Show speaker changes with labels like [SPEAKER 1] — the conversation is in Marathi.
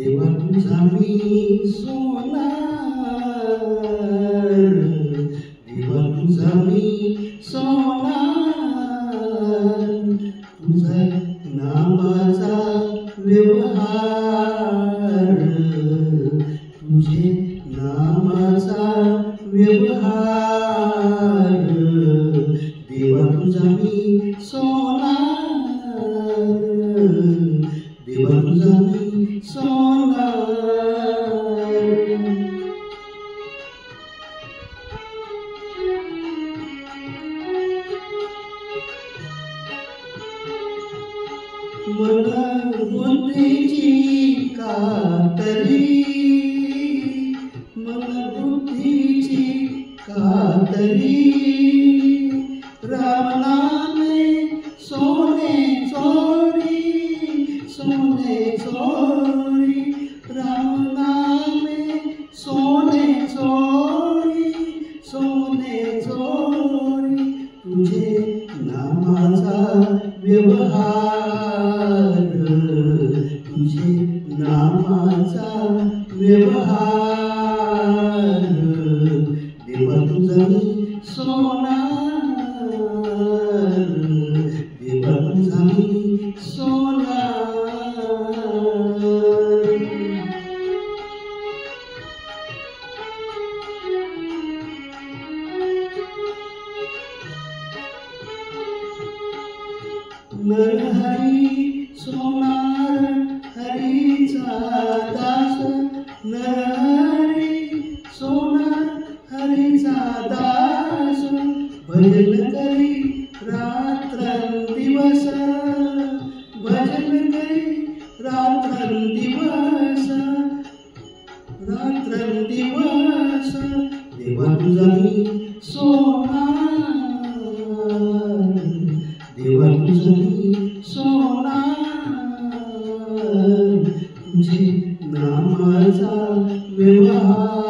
[SPEAKER 1] देवा तुझा मी सोनार, देवा तुझा मी सोनार, तुझा नामाचा व्यवहार, तुझे नामाचा व्यवहार, देवा तुझा मी सोनार, देवा तुझा मी सोनार. मला बुद्धीची कातरी, मला बुद्धीची कातरी, राम नामे सोने चोरी, सोने चोरी, राम नामे सोने चोरी, सोने चोरी, तुझे नामाचा व्यवहार, तुझे नामाचा व्यवहार, देवा तुझा मी सोनार, देवा तुझा मी सोनार. नरहरी सोनार हरीचा दास, नरहरी सोनार हरीचा दास, भजन करी रात्रंदिवस, भजन करी रात्रंदिवस, रात्रंदिवस, देवा तुझा मी सोनार, देवा तुझा मी सोनार, तुझे नामाचा व्यवहार.